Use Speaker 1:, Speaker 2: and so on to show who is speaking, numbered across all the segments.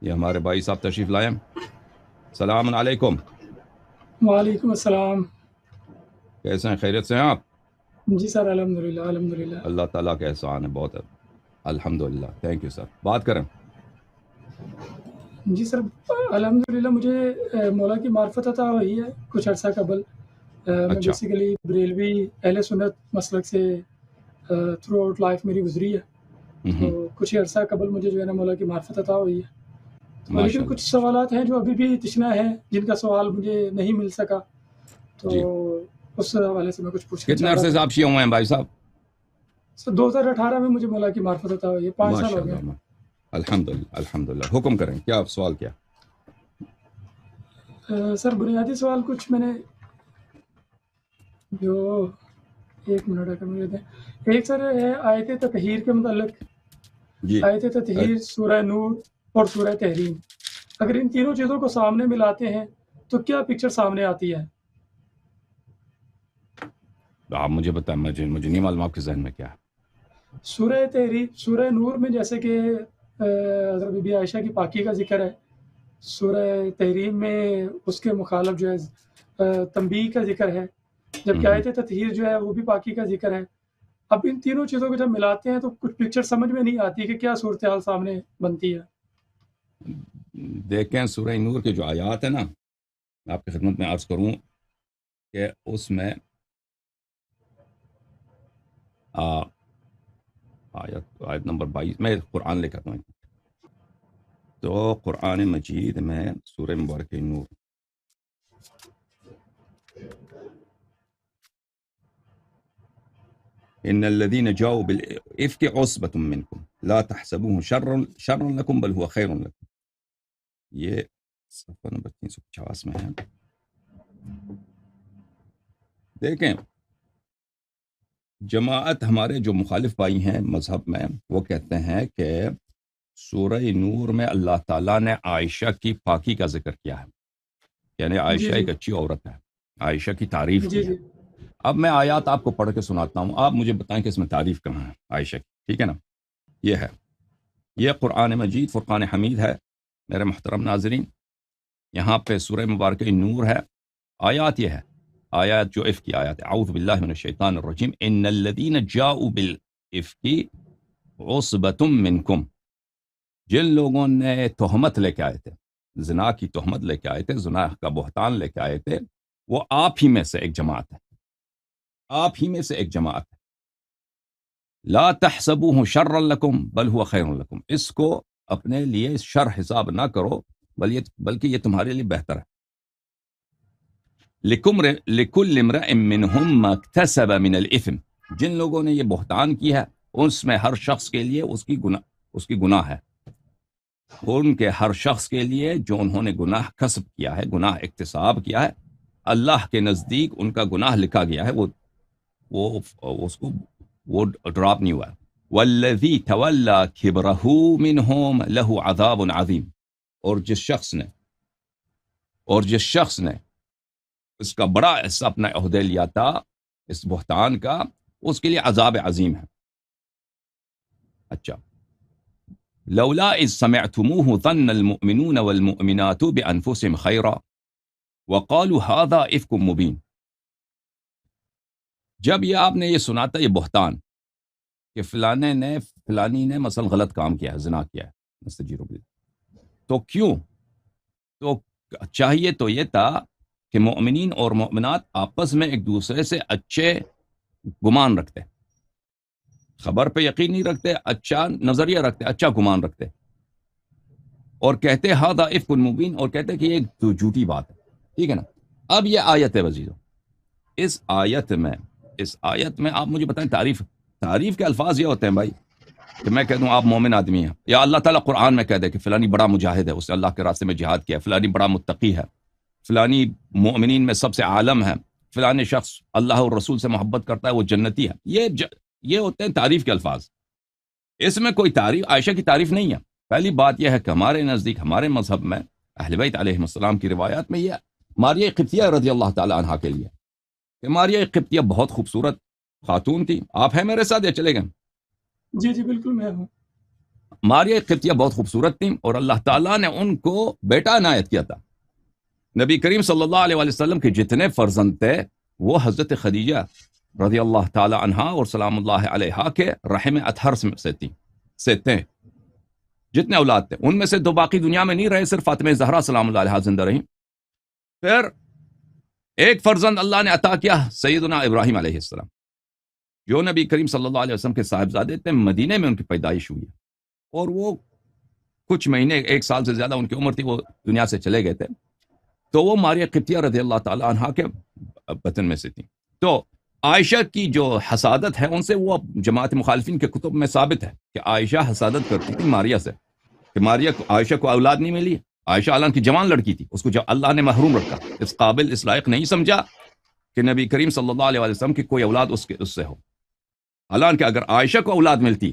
Speaker 1: یہ ہمارے بھائی صاحب تشریف لائیں. السلام علیکم.
Speaker 2: وعلیکم السلام.
Speaker 1: کیسے ہیں؟ خیریت سے ہیں آپ؟
Speaker 2: جی سر الحمدللہ الحمدللہ.
Speaker 1: اللہ تعالیٰ کا احسان ہے بہت ہے. الحمدللہ. Thank you sir. بات کریں.
Speaker 2: جی سر الحمدللہ مجھے مولا کی معرفت عطا ہوئی ہے کچھ عرصہ قبل. میں
Speaker 1: اچھا.
Speaker 2: بیسیکلی بریلوی اہل سنت مسلک سے تھرو آؤٹ لائف میری گزری ہے. تو کچھ عرصہ قبل مجھے جو ہے نا مولا کی معرفت عطا ہوئی ہے. تو لیکن کچھ سوالات ہیں جو ابھی بھی تشنہ ہیں جن کا سوال مجھے نہیں مل سکا. تو اس حوالے سے میں کچھ پوچھنا
Speaker 1: کتنے
Speaker 2: چاہ رہا
Speaker 1: عرصے سے
Speaker 2: تھا.
Speaker 1: آپ شیعہ ہوئے ہیں بھائی صاحب؟
Speaker 2: سر 2018 میں مجھے مولا کی معرفت عطا ہوئی ہے. 5 سال ہو گئے.
Speaker 1: الحمدللہ الحمدللہ. حکم کریں. کیا سوال کیا؟
Speaker 2: سر بنیادی سوال کچھ میں نے جو ایک منٹ اگر مجھے دیں. ایک سر ہے آیت تطہیر کے متعلق. آیت تطہیر، سورہ نور اور سورہ تحریم، اگر ان تینوں چیزوں کو سامنے ملاتے ہیں تو کیا پکچر سامنے آتی ہے؟
Speaker 1: آپ مجھے بتائیں. مجھے نہیں معلوم آپ کے ذہن میں کیا ہے.
Speaker 2: سورہ تحریم، سورہ نور میں جیسے کہ حضرت بی بی عائشہ کی پاکی کا ذکر ہے. سورہ تحریم میں اس کے مخالف جو ہے تنبیہ کا ذکر ہے، جبکہ آیت تطہیر جو ہے وہ بھی پاکی کا ذکر ہے. اب ان تینوں چیزوں کو جب ملاتے ہیں تو کچھ پکچر سمجھ میں نہیں آتی کہ کیا صورتحال سامنے بنتی ہے.
Speaker 1: دیکھیں سورہ نور کے جو آیات ہیں نا، آپ کی خدمت میں عرض کروں کہ اس میں آیت نمبر 22 میں قرآن لے کر ہوں. تو قرآن مجید میں سورہ مبارک نور ان الذين جاءوا بالافك عصبة منكم لا تحسبوه شرا لكم بل هو خير لكم. یہ صفحہ نمبر 350 میں ہے. دیکھیں جماعت ہمارے جو مخالف بھائی ہیں مذہب میں، وہ کہتے ہیں کہ سورہ نور میں اللہ تعالیٰ نے عائشہ کی پاکی کا ذکر کیا ہے، یعنی عائشہ ایک اچھی عورت ہے، عائشہ کی تعریف کی ہے. اب میں آیات آپ کو پڑھ کے سناتا ہوں، آپ مجھے بتائیں کہ اس میں تعریف کہاں ہے عائشہ کی. ٹھیک ہے نا؟ یہ ہے، یہ قرآن مجید فرقان حمید ہے میرے محترم ناظرین. یہاں پہ سورہ مبارک نور ہے. آیات یہ ہے، آیات جو افک کی آیات ہے. اعوذ باللہ من الشیطان الرجیم ان الذین جاؤوا بالافک عصبۃ منکم. جن لوگوں نے تہمت لے کے آئے تھے، زنا کی تہمت لے کے آئے تھے، زنا کا بہتان لے کے آئے تھے، وہ آپ ہی میں سے ایک جماعت ہے، آپ ہی میں سے ایک جماعت ہے. لا تحسبوه شرا لکم بل هو خیر لکم. اس کو اپنے لیے شر حساب نہ کرو بلکہ یہ تمہارے لیے بہتر ہے. لکل امرئ منہم ما اکتسب من الاثم. جن لوگوں نے یہ بہتان کی ہے اس میں ہر شخص کے لیے اس کی گناہ ہے. ان کے ہر شخص کے لیے جو انہوں نے گناہ کسب کیا ہے، گناہ اکتساب کیا ہے، اللہ کے نزدیک ان کا گناہ لکھا گیا ہے، وہ ڈراپ نہیں ہوا. والذی تولی کبرہ منہم لہ عذاب عظیم. اور جس شخص نے اس کا بڑا حصہ اپنا عہدے لیا تھا اس بہتان کا، اس کے لیے عذاب عظیم ہے. اچھا، لولا اذ سمعتموه ظن المؤمنون والمؤمنات بانفسهم خیرا وقالوا هذا افک مبین. جب یہ آپ نے یہ سنا تھا یہ بہتان کہ فلانی نے مثلا غلط کام کیا ہے، زنا کیا ہے، نستجیر باللہ، تو کیوں؟ تو چاہیے تو یہ تھا کہ مؤمنین اور مؤمنات آپس میں ایک دوسرے سے اچھے گمان رکھتے، خبر پہ یقین نہیں رکھتے، اچھا نظریہ رکھتے، اچھا گمان رکھتے، اور کہتے ھذا افک مبین، اور کہتے کہ یہ جھوٹی بات ہے. ٹھیک ہے نا؟ اب یہ آیت ہے عزیزو. اس آیت میں آپ مجھے بتائیں تعریف کے الفاظ یہ ہوتے ہیں بھائی کہ میں کہہ دوں آپ مومن آدمی ہیں، یا اللہ تعالیٰ قرآن میں کہہ دے کہ فلانی بڑا مجاہد ہے، اس نے اللہ کے راستے میں جہاد کیا ہے، فلانی بڑا متقی ہے، فلانی مؤمنین میں سب سے عالم ہے، فلانی شخص اللہ اور رسول سے محبت کرتا ہے وہ جنتی ہے. یہ ہوتے ہیں تعریف کے الفاظ. اس میں کوئی تعریف عائشہ کی تعریف نہیں ہے. پہلی بات یہ ہے کہ ہمارے نزدیک، ہمارے مذہب میں، اہل بیت علیہ السلام کی روایات میں یہ ماریہ قبطیہ رضی اللہ تعالی عنہا کے لیے کہ ماریہ قبطیہ بہت خوبصورت خاتون تھی. آپ ہیں میرے ساتھ یا چلے گئے؟
Speaker 2: جی بالکل میں ہوں.
Speaker 1: ماریہ قبطیہ بہت خوبصورت تھیں اور اللہ تعالیٰ نے ان کو بیٹا عنایت کیا تھا. نبی کریم صلی اللہ علیہ وسلم کے جتنے فرزند تھے وہ حضرت خدیجہ رضی اللہ تعالی عنہا اور سلام اللہ علیہا کے رحم اطہر سے تھے. جتنے اولاد تھے ان میں سے 2 باقی دنیا میں نہیں رہے، صرف فاطمہ زہرا سلام اللہ علیہا زندہ رہیں. پھر ایک فرزند اللہ نے عطا کیا سیدنا ابراہیم علیہ السلام، جو نبی کریم صلی اللہ علیہ وسلم کے صاحبزادے تھے. مدینے میں ان کی پیدائش ہوئی اور وہ کچھ مہینے 1 سال سے زیادہ ان کی عمر تھی، وہ دنیا سے چلے گئے تھے. تو وہ ماریہ قبطیہ رضی اللہ تعالی عنہا کے بطن میں سے تھیں. تو عائشہ کی جو حسادت ہے ان سے، وہ جماعت مخالفین کے کتب میں ثابت ہے کہ عائشہ حسادت کرتی تھی ماریہ سے، کہ ماریہ کو عائشہ کو اولاد نہیں ملی. عائشہ حالانکہ جوان لڑکی تھی، اس کو جب اللہ نے محروم رکھا، اس قابل اس لائق نہیں سمجھا کہ نبی کریم صلی اللہ علیہ وسلم کی کوئی اولاد اس سے ہو. حالانکہ اگر عائشہ کو اولاد ملتی،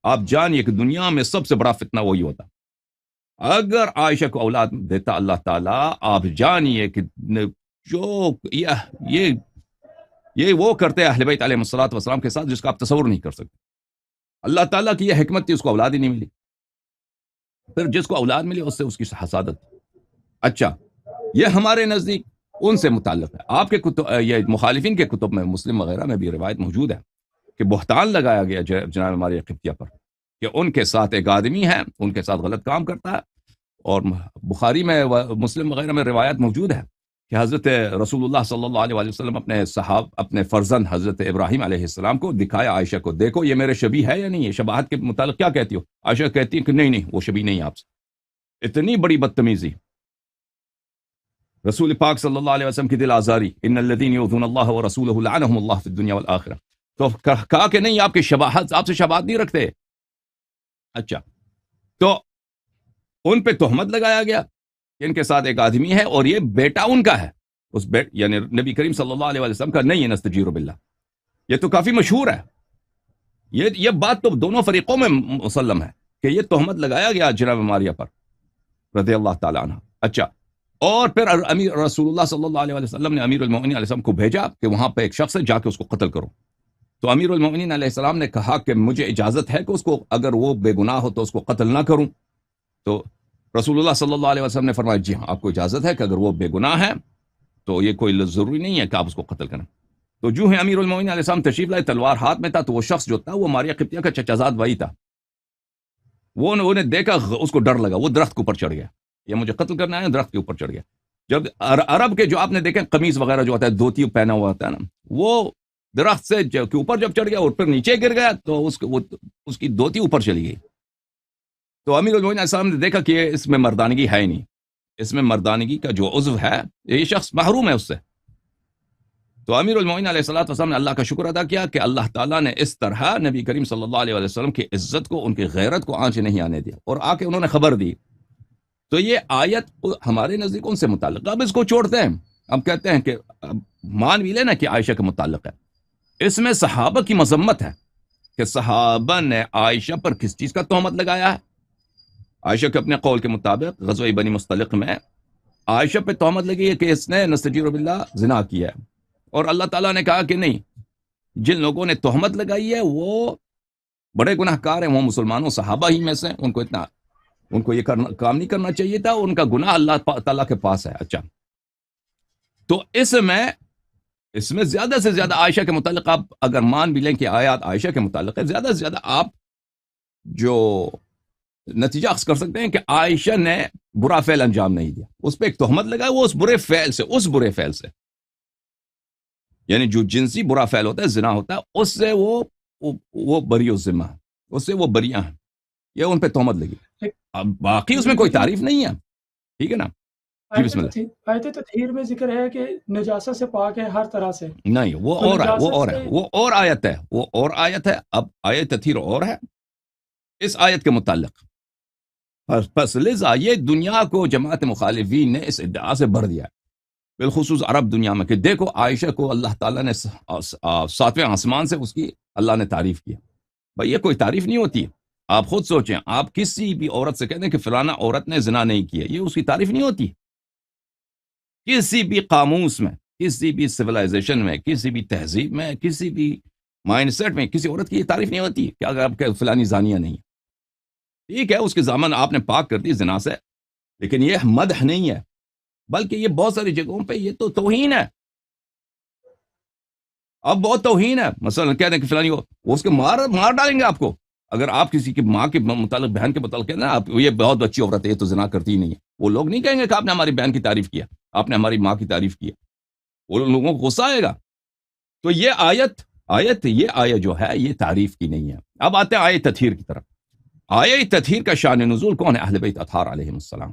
Speaker 1: آپ جانیے کہ دنیا میں سب سے بڑا فتنہ وہی ہوتا. اگر عائشہ کو اولاد دیتا اللہ تعالیٰ، آپ جانیے کہ جو یہ وہ کرتے اہل بیت علیہ الصلوۃ والسلام کے ساتھ جس کا آپ تصور نہیں کر سکتے. اللہ تعالیٰ کی یہ حکمت تھی، اس کو اولاد ہی نہیں ملی. پھر جس کو اولاد ملی اس سے اس کی حسادت. اچھا، یہ ہمارے نزدیک ان سے متعلق ہے. آپ کے کتب، یہ مخالفین کے کتب میں، مسلم وغیرہ میں بھی روایت موجود ہے کہ بہتان لگایا گیا جناب ماریہ قبطیہ پر کہ ان کے ساتھ ایک آدمی ہے، ان کے ساتھ غلط کام کرتا ہے. اور بخاری میں، مسلم وغیرہ میں روایت موجود ہے کہ حضرت رسول اللہ صلی اللہ علیہ وسلم اپنے فرزند حضرت ابراہیم علیہ السلام کو دکھایا عائشہ کو، دیکھو یہ میرے شبیہ ہے یا نہیں ہے. شباہت کے متعلق کیا کہتی ہو؟ عائشہ کہتی ہے کہ نہیں وہ شبیہ نہیں آپ سے. اتنی بڑی بدتمیزی، رسول پاک صلی اللہ علیہ وسلم کی دل آزاری. ان الذین یؤذون اللہ ورسولہ لعنہم اللہ فی الدنیا والآخرہ. تو کہا کہ نہیں، آپ کی شباہت، آپ سے شباہت نہیں رکھتے. اچھا، تو ان پہ تہمت لگایا گیا کہ ان کے ساتھ ایک آدمی ہے اور یہ بیٹا ان کا ہے. یعنی نبی کریم صلی اللہ علیہ وسلم کا نہیں ہے. نستجیر باللہ، یہ تو کافی مشہور ہے. یہ بات تو دونوں فریقوں میں مسلم ہے کہ یہ تہمت لگایا گیا جناب ماریہ پر رضی اللہ تعالیٰ عنہ. اچھا، اور پھر امیر رسول اللہ صلی اللہ علیہ وسلم نے امیر المؤمنین علیہ السلام کو بھیجا کہ وہاں پہ ایک شخص ہے، جا کے اس کو قتل کرو. تو امیر المؤمنین علیہ السلام نے کہا کہ مجھے اجازت ہے کہ اس کو، اگر وہ بے گناہ ہو تو اس کو قتل نہ کروں. تو رسول اللہ صلی اللہ علیہ وسلم نے فرمایا جی ہاں، آپ کو اجازت ہے کہ اگر وہ بے گناہ ہے تو یہ کوئی ضروری نہیں ہے کہ آپ اس کو قتل کریں. تو جو ہے امیر المؤمنین علیہ السلام تشریف لائے، تلوار ہاتھ میں تھا. تو وہ شخص جو تھا وہ ماریہ قبطیہ کا چچا زاد بھائی تھا. وہ انہیں دیکھا، اس کو ڈر لگا، وہ درخت کے اوپر چڑھ گیا. یہ مجھے قتل کرنا ہے، درخت کے اوپر چڑھ گیا. جب عرب کے جو آپ نے دیکھے قمیض وغیرہ جو ہوتا ہے، دھوتی پہنا ہوا ہوتا ہے نا، وہ درخت سے کے اوپر جب چڑھ گیا اور پھر نیچے گر گیا تو اس کی دھوتی اوپر چلی گئی. تو امیر المؤمنین علیہ السلام نے دیکھا کہ اس میں مردانگی ہے ہی نہیں، اس میں مردانگی کا جو عضو ہے یہ شخص محروم ہے اس سے. تو امیر المؤمنین علیہ السلام نے اللہ کا شکر ادا کیا کہ اللہ تعالیٰ نے اس طرح نبی کریم صلی اللہ علیہ وسلم کی عزت کو، ان کی غیرت کو آنچ نہیں آنے دیا، اور آ کے انہوں نے خبر دی. تو یہ آیت ہمارے نزدیک ان سے متعلق. اب اس کو چھوڑتے ہیں، ہم کہتے ہیں کہ مان بھی لینا کہ عائشہ کے متعلق ہے. اس میں صحابہ کی مذمت ہے کہ صحابہ نے عائشہ پر کس چیز کا تہمت لگایا ہے. عائشہ کے اپنے قول کے مطابق غزوہ بنی مصطلق میں عائشہ پہ تہمت لگی ہے کہ اس نے نستجیر باللہ زنا کیا ہے. اور اللہ تعالیٰ نے کہا کہ نہیں، جن لوگوں نے تہمت لگائی ہے وہ بڑے گناہ کار ہیں، وہ مسلمانوں صحابہ ہی میں سے، ان کو یہ کام نہیں کرنا چاہیے تھا، ان کا گناہ اللہ تعالیٰ کے پاس ہے. اچھا، تو اس میں زیادہ سے زیادہ عائشہ کے متعلق آپ اگر مان بھی لیں کہ آیات عائشہ کے متعلق ہے، زیادہ سے زیادہ آپ جو نتیجہ اخذ کر سکتے ہیں کہ عائشہ نے برا فعل انجام نہیں دیا. اس پہ ایک تہمت لگا، وہ اس برے فعل سے یعنی جو جنسی برا فعل ہوتا ہے، زنا ہوتا ہے، اس سے وہ بری الذمہ ہے، اس سے وہ بریاں ہیں. یہ ان پہ تہمت لگی. اب باقی اس میں کوئی تعریف نہیں ہے، ٹھیک ہے نا. جی بسم اللہ.
Speaker 2: آیت تطہیر میں ذکر ہے کہ نجاست سے پاک ہے ہر طرح سے.
Speaker 1: نہیں، وہ اور آیت ہے. اب آیت تطہیر اور ہے اس آیت کے متعلق. پس لذا یہ دنیا کو جماعت مخالفین نے اس ادعا سے بھر دیا ہے، بالخصوص عرب دنیا میں، کہ دیکھو عائشہ کو اللہ تعالیٰ نے 7ویں آسمان سے اس کی اللہ نے تعریف کیا. بھائی یہ کوئی تعریف نہیں ہوتی. آپ خود سوچیں، آپ کسی بھی عورت سے کہتے ہیں کہ فلانا عورت نے زنا نہیں کیا، یہ اس کی تعریف نہیں ہوتی. کسی بھی قاموس میں، کسی بھی سویلائزیشن میں، کسی بھی تہذیب میں، کسی بھی مائنڈ سیٹ میں کسی عورت کی یہ تعریف نہیں ہوتی کہ اگر آپ کہ فلانی زانیہ نہیں. ٹھیک ہے اس کے دامن آپ نے پاک کر دی زنا سے، لیکن یہ مدح نہیں ہے، بلکہ یہ بہت ساری جگہوں پہ یہ تو توہین ہے، اب بہت توہین ہے. مثلا کہہ دیں کہ فلانی وہ اس کے مار ڈالیں گے آپ کو اگر آپ کسی کی ماں کے متعلق، بہن کے متعلق کہنا آپ یہ بہت اچھی عورت ہے، یہ تو زنا کرتی ہی نہیں ہے. وہ لوگ نہیں کہیں گے کہ آپ نے ہماری بہن کی تعریف کیا، آپ نے ہماری ماں کی تعریف کیا، وہ لوگوں کو غصہ آئے گا. تو یہ آیت جو ہے یہ تعریف کی نہیں ہے. اب آتے ہیں آیت تطہیر کی طرف. آیت تطہیر کا شان نزول کون ہے؟ اہل بیت اطہار علیہم السلام.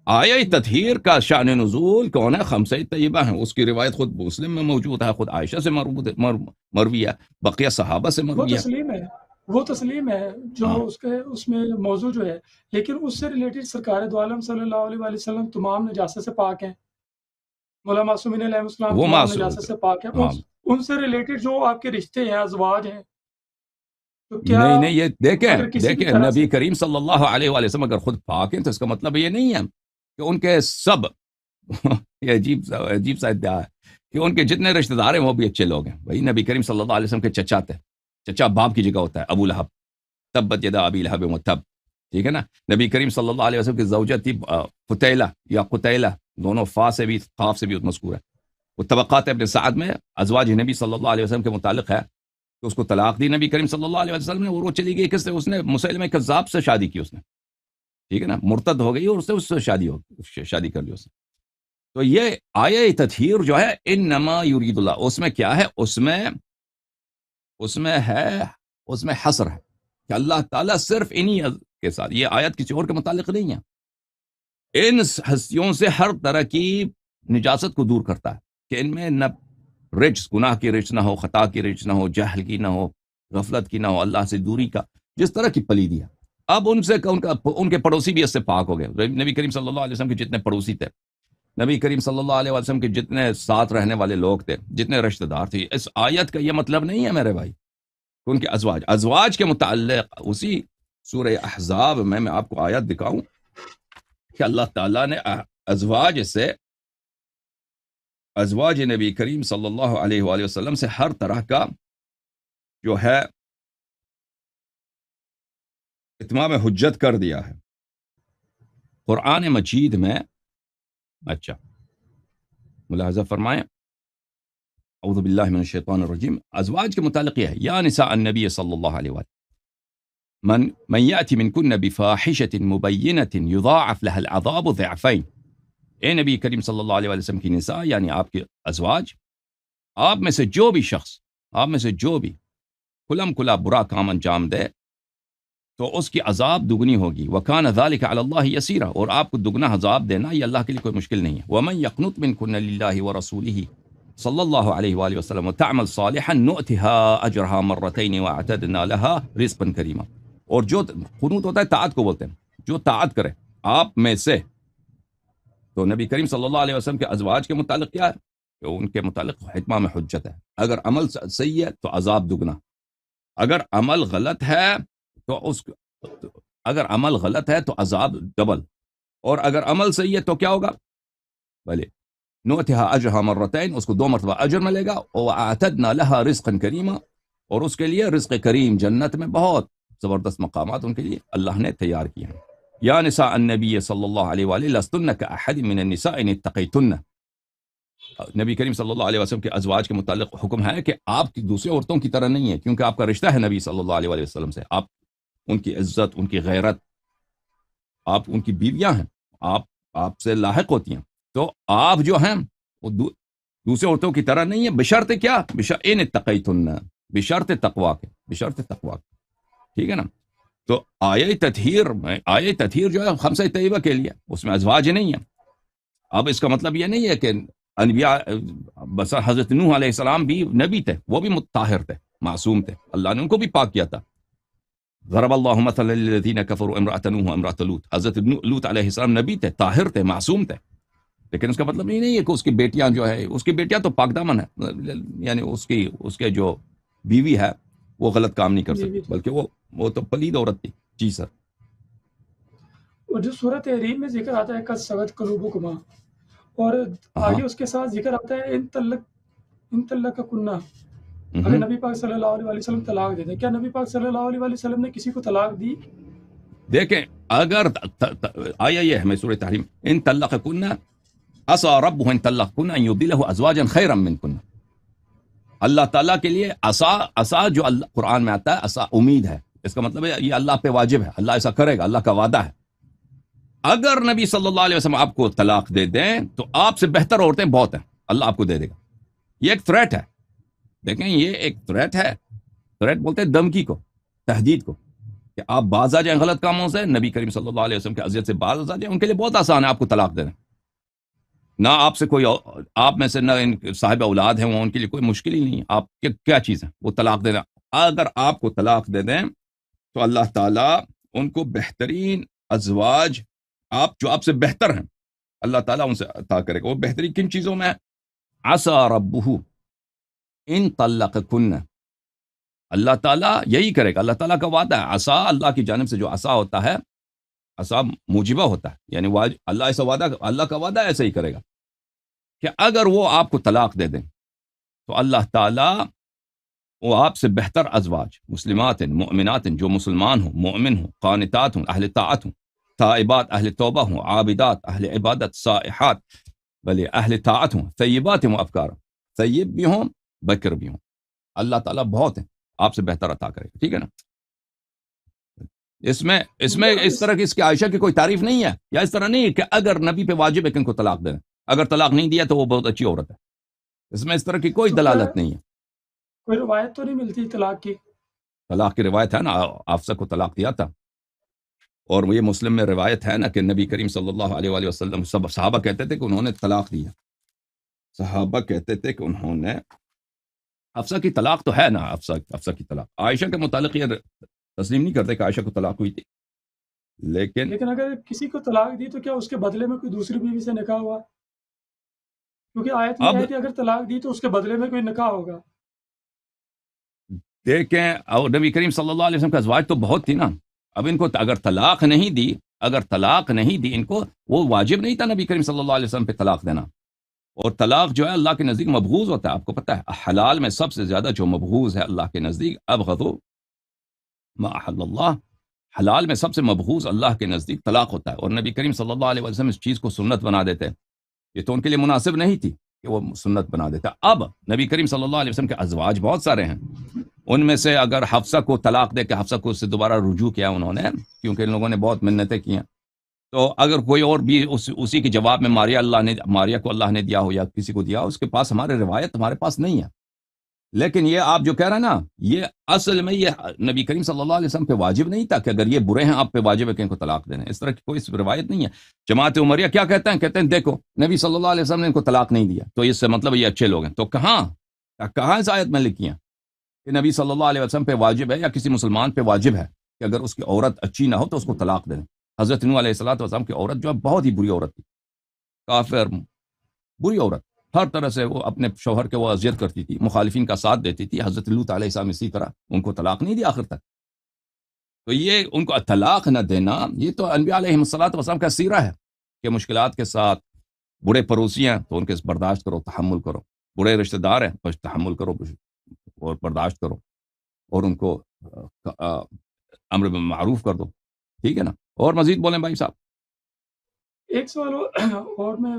Speaker 1: آیت تطہیر کا شان نزول کون ہے؟ خمسہ طیبہ ہیں. اس کی روایت خود مسلم میں موجود ہے، خود عائشہ سے مروی ہے، بقیہ صحابہ سے
Speaker 2: وہ
Speaker 1: مروی ہے.
Speaker 2: تسلیم ہے، وہ تسلیم ہے جو
Speaker 1: ہاں
Speaker 2: اس میں موضوع جو ہے، لیکن اس سے ریلیٹڈ سرکار دو عالم صلی اللہ علیہ وآلہ وسلم تمام نجاست سے پاک ہیں، مولا معصومین علیہ السلام
Speaker 1: وہ
Speaker 2: تمام نجاست سے پاک ہیں.
Speaker 1: ہاں
Speaker 2: ان سے ریلیٹڈ جو آپ کے رشتے ہیں، ازواج ہیں، تو کیا
Speaker 1: نہیں یہ
Speaker 2: اگر کسی بھی
Speaker 1: دیکھیں
Speaker 2: طرح
Speaker 1: نبی
Speaker 2: سے
Speaker 1: کریم صلی اللہ علیہ وآلہ وسلم اگر خود پاک ہیں تو اس کا مطلب یہ نہیں ہے کہ ان کے سب یہ عجیب سا ادعا ہے کہ ان کے جتنے رشتہ دار ہیں وہ بھی اچھے لوگ ہیں. بھائی نبی کریم صلی اللہ علیہ وسلم کے چچا تھے، چچا باپ کی جگہ ہوتا ہے، ابو لہب، تبت یدا ابی لہب وتب، ٹھیک ہے نا. نبی کریم صلی اللہ علیہ وسلم کی زوجہ تھی فتیلہ یا قتیلہ، دونوں فا سے بھی قاف سے بھی مذکور ہے. وہ طبقات ابن سعد میں ازواج نبی صلی اللہ علیہ وسلم کے متعلق ہے کہ اس کو طلاق دی نبی کریم صلی اللہ علیہ وسلم نے، اور وہ چلی گئی کس سے؟ اس نے مسیلمہ کذاب سے شادی کی، اس نے، ٹھیک ہے نا، مرتد ہو گئی اور اس سے شادی کر لی اس نے. تو یہ آیہ تطہیر جو ہے انما یرید اللہ، اس میں کیا ہے؟ اس میں حصر ہے کہ اللہ تعالیٰ صرف انہی کے ساتھ، یہ آیت کسی اور کے متعلق نہیں ہے، ان ہستیوں سے ہر طرح کی نجاست کو دور کرتا ہے کہ ان میں نہ رجس، گناہ کی رجس نہ ہو، خطا کی رجس نہ ہو، جہل کی نہ ہو، غفلت کی نہ ہو، اللہ سے دوری کا جس طرح کی پلیدی ہے. اب ان کے پڑوسی بھی اس سے پاک ہو گئے. نبی کریم صلی اللہ علیہ وسلم کے جتنے پڑوسی تھے، نبی کریم صلی اللہ علیہ وسلم کے جتنے ساتھ رہنے والے لوگ تھے، جتنے رشتہ دار تھے، اس آیت کا یہ مطلب نہیں ہے میرے بھائی کہ ان کے ازواج کے متعلق اسی سورہ احزاب میں آپ کو آیت دکھاؤں کہ اللہ تعالیٰ نے ازواج نبی کریم صلی اللہ علیہ وآلہ وسلم سے ہر طرح کا جو ہے اتمام حجت کر دیا ہے قرآن مجید میں. اچھا ملاحظہ فرمائیں، اعوذ باللہ من الشیطان الرجیم. ازواج کے متعلق یہ ہے، یا نساء النبی صلی اللہ علیہ وآلہ من یأتی منکن بفاحشۃ مبینۃ یضاعف لها العذاب ضعفین. اے نبی کریم صلی اللہ علیہ وسلم کی نساء، یعنی آپ کے ازواج، آپ میں سے جو بھی شخص، آپ میں سے جو بھی کھلم کھلا برا کام انجام دے تو اس کی عذاب دگنی ہوگی. وَكَانَ ذَلِكَ عَلَى اللَّهِ يَسِيرًا، اور آپ کو دگنا عذاب دینا یہ اللہ کے لیے کوئی مشکل نہیں ہے. وَمَن يَقْنُتْ مِنكُنَّ لِلَّهِ وَرَسُولِهِ صلی اللہ علیہ وآلہ وسلم وَتَعْمَلْ صَالِحًا نُؤْتِهَا أَجْرَهَا مَرَّتَيْنِ وَأَعْتَدْنَا لَهَا رِزْقًا كَرِيمًا. اور جو قنوت ہوتا ہے طاعت کو بولتے ہیں، جو طاعت کرے آپ میں سے، تو نبی کریم صلی اللہ علیہ وسلم کے ازواج کے متعلق کیا ہے کہ ان کے متعلق اتمام حجت ہے. اگر عمل صحیح ہے تو عذاب دگنا، اگر عمل غلط ہے تو عذاب ڈبل، اور اگر عمل صحیح ہے تو کیا ہوگا؟ بھلے نؤتها اجرها مرتين، اس کو 2 مرتبہ اجر ملے گا. واعتدنا لها رزقا كريما، اور اس کے لیے رزق کریم، جنت میں بہت زبردست مقامات ان کے لیے اللہ نے تیار کیے ہیں. یا نساء النبی صلی اللہ علیہ وآلہ لستن كأحد من النساء ان اتقیتن. نبی کریم صلی اللہ علیہ وسلم کے ازواج کے متعلق حکم ہے کہ آپ کی دوسرے عورتوں کی طرح نہیں ہے، کیونکہ آپ کا رشتہ ہے نبی صلی اللہ علیہ وآلہ وسلم سے. آپ ان کی عزت، ان کی غیرت، آپ ان کی بیویاں ہیں، آپ سے لاحق ہوتی ہیں. تو آپ جو ہیں وہ دوسرے عورتوں کی طرح نہیں ہے، بشرط کیا؟ ان اتقیتن، بشرط تقوا کے، بشرط تقوا کے، ٹھیک ہے نا. تو آیہ تطہیر جو ہے خمسہ طیبہ کے لیے، اس میں ازواج نہیں ہیں. اب اس کا مطلب یہ نہیں ہے کہ انبیاء، بس حضرت نوح علیہ السلام بھی نبی تھے، وہ بھی مطہر تھے، معصوم تھے، اللہ نے ان کو بھی پاک کیا تھا. ضرب اللہ مثلا للذین کفروا امرأۃ نوح وامرأۃ لوط. حضرت لوط علیہ السلام نبی تھے، طاہر تھے، معصوم تھے، لیکن اس کا مطلب یہ نہیں ہے کہ اس کی بیٹیاں جو ہے، اس کی بیٹیاں تو پاک دامن ہے، یعنی اس کے جو بیوی ہے وہ غلط کام نہیں کر سکتی، بلکہ وہ تو پلید عورت تھی. جی سر.
Speaker 2: اور جو سورۃ تحریم میں ذکر آتا ہے قد سغت قلوبکما، اور آگے اس کے ساتھ ذکر آتا ہے ان طلق کا کنہ، اگر نبی پاک صلی اللہ علیہ وسلم طلاق دے دیں، کیا نبی پاک صلی اللہ علیہ وسلم نے کسی کو طلاق دی؟
Speaker 1: دیکھیں اگر آیا یہ ہمیں سورہ تحریم ان طلقکن عصى ربه ان طلقکن ان یبدلہ ازواجا خیرا منکن، اللہ تعالیٰ کے لیے عصا جو اللہ قرآن میں آتا ہے عصا امید ہے، اس کا مطلب ہے یہ اللہ پہ واجب ہے، اللہ ایسا کرے گا، اللہ کا وعدہ ہے۔ اگر نبی صلی اللہ علیہ وسلم آپ کو طلاق دے دیں تو آپ سے بہتر عورتیں بہت ہیں، اللہ آپ کو دے دے گا۔ یہ ایک تھریٹ ہے، دیکھیں یہ ایک تھریٹ ہے، تھریٹ بولتے ہیں دھمکی کو، تہدید کو، کہ آپ باز آ جائیں غلط کاموں سے، نبی کریم صلی اللہ علیہ وسلم کی اذیت سے باز آ جائیں، ان کے لیے بہت آسان ہے آپ کو طلاق دینا، نہ آپ سے کوئی آپ میں سے نہ صاحب اولاد ہیں وہ، ان کے لیے کوئی مشکل ہی نہیں، آپ کیا چیز ہے وہ طلاق دینا۔ اگر آپ کو طلاق دے دیں تو اللہ تعالیٰ ان کو بہترین ازواج جو آپ سے بہتر ہیں اللہ تعالیٰ ان سے عطا کرے گا۔ وہ بہترین کن چیزوں میں؟ عسى ربہ ان طلقکن، اللہ تعالیٰ یہی کرے گا، اللہ تعالیٰ کا وعدہ ہے۔ عسا اللہ کی جانب سے جو عسا ہوتا ہے، عسا موجبہ ہوتا ہے، یعنی اللہ ایسا وعدہ، اللہ کا وعدہ ایسا ہی کرے گا کہ اگر وہ آپ کو طلاق دے دیں تو اللہ تعالیٰ وہ آپ سے بہتر ازواج، مسلمات مؤمنات جو مسلمان ہوں، مومن ہوں، قانتات ہوں، اہل طاعت ہوں، تائبات اہل توبہ ہوں، عابدات اہل عبادت، سائحات بلے اہل طاعت ہوں، طیبات ہوں، افکار طیب بھی ہوں، بکر بھی ہوں، اللہ تعالیٰ بہت ہیں، آپ سے بہتر عطا کرے گا، ٹھیک ہے نا۔ اس میں اس طرح کی اس کی عائشہ کی کوئی تعریف نہیں ہے، یا اس طرح نہیں کہ اگر نبی پہ واجب ہے کہ ان کو طلاق دینا، اگر طلاق نہیں دیا تو وہ بہت اچھی عورت ہے، اس میں اس طرح کی کوئی دلالت نہیں ہے۔
Speaker 2: کوئی روایت تو نہیں ملتی طلاق کی؟
Speaker 1: طلاق کی روایت ہے نا، حفصہ کو طلاق دیا تھا، اور یہ مسلم میں روایت ہے نا کہ نبی کریم صلی اللہ علیہ وآلہ وسلم صحابہ کہتے تھے کہ انہوں نے طلاق دیا، صحابہ کہتے تھے کہ انہوں نے، حفصہ کی طلاق تو ہے نا، حفصہ کی طلاق، عائشہ کے متعلق یہ تسلیم نہیں کرتے کہ عائشہ کو طلاق ہوئی تھی، لیکن
Speaker 2: اگر کسی کو طلاق دی تو کیا اس کے بدلے میں کوئی دوسری بیوی سے نکاح ہوا؟ کیونکہ آیت میں ہے کہ اگر طلاق دی تو اس کے بدلے میں کوئی نکاح ہوگا۔
Speaker 1: دیکھیں اور نبی کریم صلی اللہ علیہ وسلم کا ازواج تو بہت تھی نا، اب ان کو اگر طلاق نہیں دی ان کو، وہ واجب نہیں تھا نبی کریم صلی اللہ علیہ وسلم پہ طلاق دینا، اور طلاق جو ہے اللہ کے نزدیک مبغوض ہوتا ہے، آپ کو پتہ ہے حلال میں سب سے زیادہ جو مبغوض ہے اللہ کے نزدیک، ابغض ما احل اللہ، حلال میں سب سے مبغوض اللہ کے نزدیک طلاق ہوتا ہے، اور نبی کریم صلی اللہ علیہ وسلم اس چیز کو سنت بنا دیتے، یہ تو ان کے لیے مناسب نہیں تھی کہ وہ سنت بنا دیتا۔ اب نبی کریم صلی اللہ علیہ وسلم کے ازواج بہت سارے ہیں، ان میں سے اگر حفصہ کو طلاق دے کے حفصہ کو اس سے دوبارہ رجوع کیا انہوں نے، کیونکہ ان لوگوں نے بہت منتیں کی ہیں، تو اگر کوئی اور بھی اسی کے جواب میں ماریا کو اللہ نے دیا ہو یا کسی کو دیا ہو، اس کے پاس ہمارے روایت ہمارے پاس نہیں ہے، لیکن یہ آپ جو کہہ رہے ہیں نا، یہ اصل میں یہ نبی کریم صلی اللہ علیہ وسلم پہ واجب نہیں تھا کہ اگر یہ برے ہیں آپ پہ واجب ہے کہ ان کو طلاق دینا، اس طرح کی کوئی روایت نہیں ہے۔ جماعت عمریہ کیا کہتے ہیں دیکھو نبی صلی اللہ علیہ وسلم نے ان کو طلاق نہیں دیا تو اس سے مطلب یہ اچھے لوگ ہیں، تو کہاں اس آیت میں لکھی ہیں کہ نبی صلی اللہ علیہ وسلم پہ واجب ہے یا کسی مسلمان پہ واجب ہے کہ اگر اس کی عورت اچھی نہ ہو تو اس کو طلاق دیں؟ حضرت نوح علیہ السلام کی عورت جو ہے بہت ہی بری عورت تھی، کافر بری عورت، ہر طرح سے وہ اپنے شوہر کے وہ اذیت کرتی تھی، مخالفین کا ساتھ دیتی تھی۔ حضرت لوط علیہ السلام اسی طرح، ان کو طلاق نہیں دیا آخر تک۔ تو یہ ان کو طلاق نہ دینا، یہ تو انبیاء علیہ السلام کا سیرہ ہے کہ مشکلات کے ساتھ، بڑے پڑوسی ہیں تو ان کے برداشت کرو، تحمل کرو، بڑے رشتہ دار ہیں بس تحمل کرو اور برداشت کرو، اور ان کو امر بالمعروف کر دو، ٹھیک ہے نا۔ اور مزید بولیں بھائی صاحب۔
Speaker 2: ایک سوال اور میں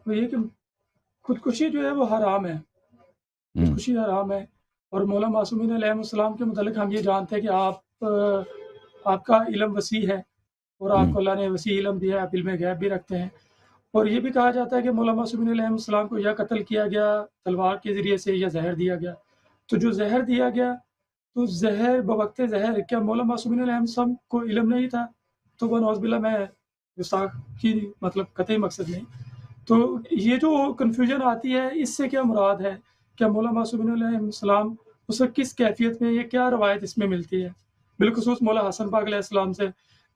Speaker 2: یہ کہ خودکشی جو ہے وہ حرام ہے، خودکشی حرام ہے، اور مولا معصومین علیہ السلام کے متعلق ہم یہ جانتے ہیں کہ آپ کا علم وسیع ہے، اور آپ کو اللہ نے وسیع علم دیا ہے، آپ علم غیب بھی رکھتے ہیں، اور یہ بھی کہا جاتا ہے کہ مولا معصومین علیہ السلام کو یا قتل کیا گیا تلوار کے ذریعے سے یا زہر دیا گیا، تو جو زہر دیا گیا تو زہر بوقت زہر کیا مولا معصومین علیہ السلام کو علم نہیں تھا؟ تو بنعوذ باللہ میں گستاخی مطلب قطعی مقصد نہیں، تو یہ جو کنفیوژن آتی ہے اس سے کیا مراد ہے؟ کیا مولا معصومین علیہ السلام اس وقت کس کیفیت میں، یہ کیا روایت اس میں ملتی ہے بالخصوص مولا حسن پاک علیہ السلام سے،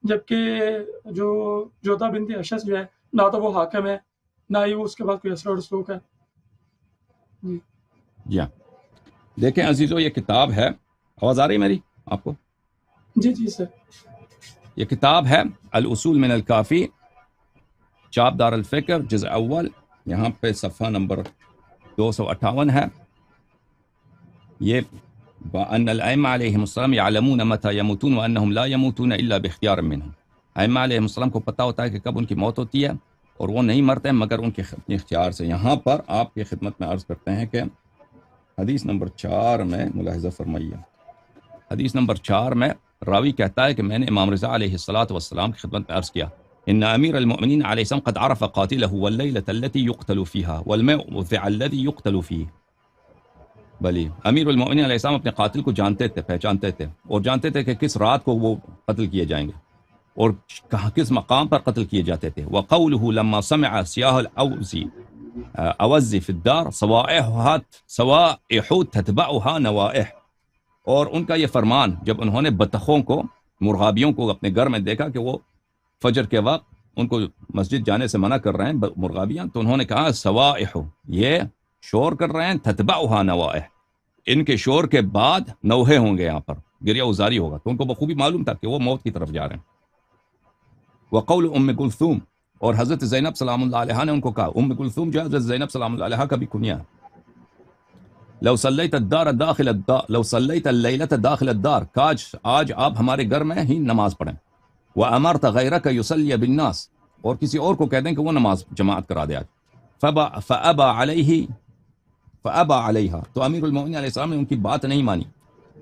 Speaker 2: جبکہ جو جوتا بنت اشس جو ہے نہ تو وہ حاکم ہے نہ ہی وہ اس کے بعد کوئی اثر و رسوخ ہے۔
Speaker 1: جی ہاں، دیکھیں عزیزو، یہ کتاب ہے، آواز آ رہی میری آپ کو؟
Speaker 2: جی سر۔
Speaker 1: یہ کتاب ہے الاصول من الکافی، چاپ دار الفکر، جزء اول، یہاں پہ صفحہ نمبر 258 ہے یہ وَأَنَّ الْأَئِمَّةَ عَلَيْهِمُ السَّلَامُ يَعْلَمُونَ مَتَى يَمُوتُونَ وَأَنَّهُمْ لَا يَمُوتُونَ إِلَّا بِاخْتِيَارٍ مِّنْهُمْ ائمہ علیہ السلام کو پتہ ہوتا ہے کہ کب ان کی موت ہوتی ہے اور وہ نہیں مرتے مگر ان کے اپنے اختیار سے. یہاں پر آپ کی خدمت میں عرض کرتے ہیں کہ حدیث نمبر 4 میں ملاحظہ فرمائیے. حدیث نمبر 4 میں راوی کہتا ہے کہ میں نے امام رضا علیہ السلام کی خدمت میں عرض کیا ان امیر المؤمنین علیہ السلام قد عرف قاتلہ واللیلۃ التي يقتل فيها والموضع الذي يقتل فيه. بلی امیر المؤمنین علیہ السلام اپنے قاتل کو جانتے تھے، پہچانتے تھے اور جانتے تھے کہ کس رات کو وہ قتل کیے جائیں گے اور کہاں کس مقام پر قتل کیے جاتے تھے. وقوله لما سمع سیاح الاوزی اوزی فی الدار سوائح تتبعها نوائح. اور ان کا یہ فرمان جب انہوں نے بطخوں کو، مرغابیوں کو اپنے گھر میں دیکھا کہ وہ فجر کے وقت ان کو مسجد جانے سے منع کر رہے ہیں مرغابیاں، تو انہوں نے کہا سوائح، یہ شور کر رہے ہیں، تتبعها نوائح، ان کے شور کے بعد نوحے ہوں گے، یہاں پر گریہ ازاری ہوگا. تو ان کو بخوبی معلوم تھا کہ وہ موت کی طرف جا رہے ہیں. وقول ام کلثوم، اور حضرت زینب سلام اللہ علیہا نے ان کو کہا، ام کلثوم جو ہے حضرت زینب سلام اللہ علیہا کا بھی کنیہ ہے. لو صلیت الدار داخل الدار، لو صلیت اللیلۃ داخل الدار، کاش آج آپ ہمارے گھر میں ہی نماز پڑھیں. وامرت غیرک یصلی بالناس، اور کسی اور کو کہہ دیں کہ وہ نماز جماعت کرا دے آج. فابى علیہا، تو امیر المؤمنین علیہ السلام نے ان کی بات نہیں مانی.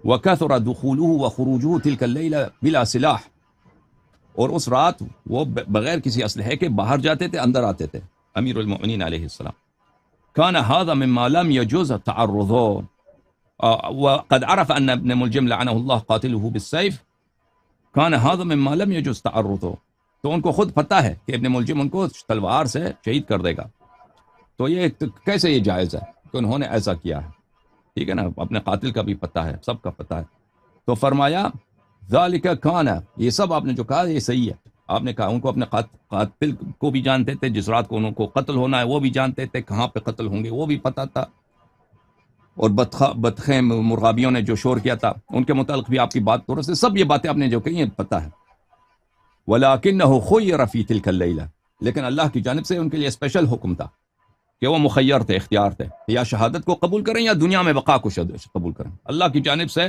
Speaker 1: وکثر دخوله وخروجه تلك الليلة بلا سلاح، اور اس رات وہ بغیر کسی اسلحے کے باہر جاتے تھے، اندر آتے تھے امیر المؤمنین علیہ السلام. كان هذا مما لم يجوز تعرضه وقد عرف ان ابن ملجم لعنه الله قاتله بالسيف. كان هذا مما لم يجوز تعرضه، تو ان کو خود پتہ ہے کہ ابن ملجم ان کو تلوار سے شہید کر دے گا. تو یہ کیسے یہ جائز ہے کہ انہوں نے ایسا کیا ہے؟ ٹھیک ہے نا، اپنے قاتل کا بھی پتہ ہے، سب کا پتہ ہے. تو فرمایا ذالک کان، یہ سب آپ نے جو کہا یہ صحیح ہے. آپ نے کہا ان کو اپنے قاتل کو بھی جانتے تھے، جس رات کو ان کو قتل ہونا ہے وہ بھی جانتے تھے، کہاں پہ قتل ہوں گے وہ بھی پتہ تھا. اور بطخیں مرغابیوں نے جو شور کیا تھا ان کے متعلق بھی آپ کی بات درست ہے. سب یہ باتیں آپ نے جو کہی ہیں پتہ ہے. ولکنہ خیر فی تلک اللیلہ، لیکن اللہ کی جانب سے ان کے لیے اسپیشل حکم تھا کہ وہ مخیر تھے، اختیار تھے، یا شہادت کو قبول کریں یا دنیا میں بقا کو قبول کریں. اللہ کی جانب سے،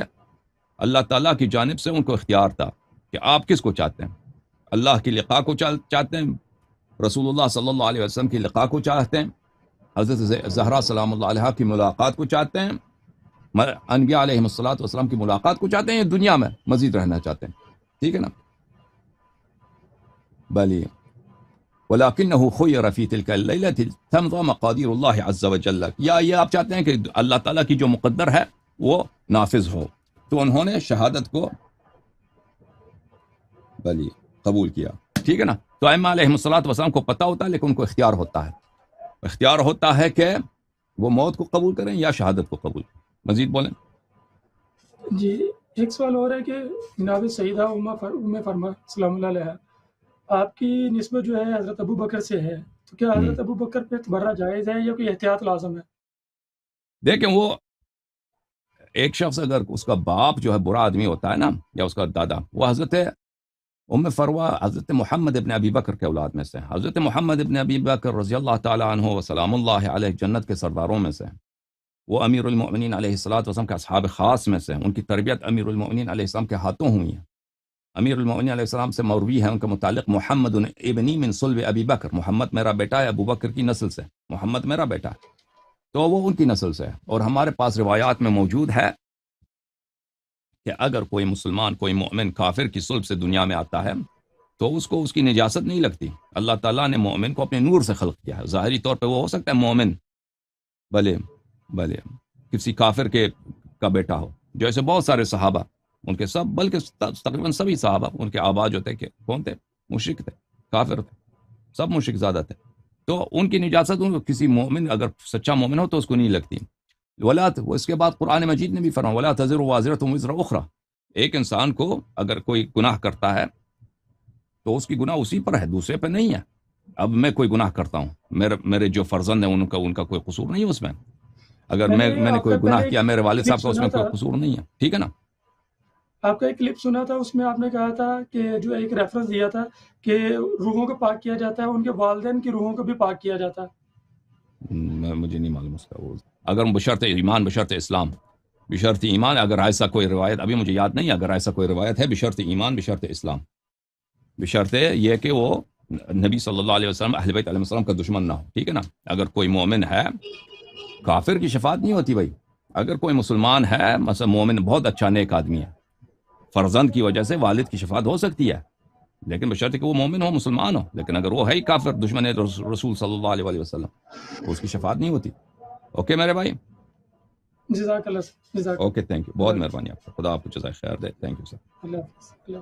Speaker 1: اللہ تعالیٰ کی جانب سے ان کو اختیار تھا کہ آپ کس کو چاہتے ہیں. اللہ کی لقاء کو چاہتے ہیں، رسول اللہ صلی اللہ علیہ وسلم کی لقاء کو چاہتے ہیں، حضرت زہرا سلام اللہ علیہا کی ملاقات کو چاہتے ہیں، انبیاء علیہ السلام کی ملاقات کو چاہتے ہیں، یا دنیا میں مزید رہنا چاہتے ہیں. ٹھیک ہے نا. بلی وَلَكِنَّهُ خُيِّرَ فِي تِلْكَ اللَّيْلَةِ تَمْضَى مَقَادِيرُ اللَّهِ عَزَّ وَجَلَّ، یا یہ آپ چاہتے ہیں کہ اللہ تعالیٰ کی جو مقدر ہے وہ نافذ ہو. تو انہوں نے شہادت کو بلی قبول کیا. ٹھیک ہے نا. تو ائمہ علیہ السلام کو پتہ ہوتا ہے، لیکن ان کو اختیار ہوتا ہے، اختیار ہوتا ہے کہ وہ موت کو قبول کریں یا شہادت کو قبول کریں. مزید بولیں.
Speaker 2: جی ایک سوال اور ہے کہ جناب سیدہ ام فرما سلام اللہ علیہ، آپ کی نسبت جو ہے حضرت ابو بکر سے ہے، تو کیا حضرت ابو بکر پہ تبرہ جائز ہے یا کوئی احتیاط لازم ہے؟
Speaker 1: دیکھیں، وہ ایک شخص اگر اس کا باپ جو ہے برا آدمی ہوتا ہے نا، یا اس کا دادا، وہ حضرت ام فروہ حضرت محمد ابن ابی بکر کے اولاد میں سے. حضرت محمد ابن ابی بکر رضی اللہ تعالی عنہ و سلام اللہ علیہ جنت کے سرداروں میں سے، وہ امیر المؤمنین علیہ السلام کے اصحاب خاص میں سے. ان کی تربیت امیر المؤمنین علیہ السلام کے ہاتھوں ہوئی ہے. امیر المؤمنین علیہ السلام سے مروی ہے ان کے متعلق، محمد ابنی من صلب ابی بکر، محمد میرا بیٹا ہے ابو بکر کی نسل سے، محمد میرا بیٹا ہے. تو وہ ان کی نسل سے ہے. اور ہمارے پاس روایات میں موجود ہے کہ اگر کوئی مسلمان، کوئی مومن کافر کی صلب سے دنیا میں آتا ہے تو اس کو اس کی نجاست نہیں لگتی. اللہ تعالیٰ نے مومن کو اپنے نور سے خلق کیا ہے. ظاہری طور پہ وہ ہو سکتا ہے مومن، بھلے کسی کافر کا بیٹا ہو، جیسے بہت سارے صحابہ، ان کے سب، بلکہ تقریباً سبھی صحابہ، ان کے آبا جو تھے کہ کون تھے؟ مشرک تھے، کافر تھے، سب مشرک زیادہ تھے. تو ان کی نجاست ان کو، کسی مومن اگر سچا مومن ہو تو اس کو نہیں لگتی. اس کے بعد قرآن مجید نے بھی فرمایا وَلَا تَزِرُ وَازِرَةٌ وِزْرَ أُخْرَى، ایک انسان کو اگر کوئی گناہ کرتا ہے تو اس کی گناہ اسی پر ہے، دوسرے پہ نہیں ہے. اب میں کوئی گناہ کرتا ہوں، میرے جو فرزند ہیں ان کا کوئی قصور نہیں ہے اس میں. اگر میں نے کوئی گناہ کیا، میرے والد صاحب کا اس میں کوئی قصور نہیں ہے. ٹھیک ہے نا.
Speaker 2: آپ کا ایک کلپ سنا تھا، اس میں آپ نے کہا تھا کہ جو ایک ریفرنس دیا تھا کہ روحوں کو پاک کیا جاتا ہے، ان کے والدین کی روحوں کو بھی پاک کیا جاتا ہے.
Speaker 1: مجھے نہیں معلوم اس کا وہ، اگر بشرط ایمان بشرط اسلام، بشرط ایمان، اگر ایسا کوئی روایت ابھی مجھے یاد نہیں، اگر ایسا کوئی روایت ہے بشرط ایمان بشرط اسلام، بشرط یہ کہ وہ نبی صلی اللہ علیہ وسلم اہل بیت علیہ السلام کا دشمن نہ ہو، ٹھیک ہے نا. اگر کوئی مومن ہے، کافر کی شفاعت نہیں ہوتی بھائی. اگر کوئی مسلمان ہے مثلا مومن بہت اچھا نیک آدمی ہے، فرزند کی وجہ سے والد کی شفاعت ہو سکتی ہے، لیکن بشرط کہ وہ مومن ہو مسلمان ہو. لیکن اگر وہ ہے ہی کافر دشمن رسول صلی اللہ علیہ وسلم، اس کی شفاعت نہیں ہوتی. اوکے میرے بھائی،
Speaker 2: جزاک اللہ، جزاک
Speaker 1: اوکے تھینک یو، بہت
Speaker 2: اللہ،
Speaker 1: مہربانی آپ کا، خدا آپ کو جزائے خیر دے. Thank you sir.
Speaker 2: اللہ حافظ. اللہ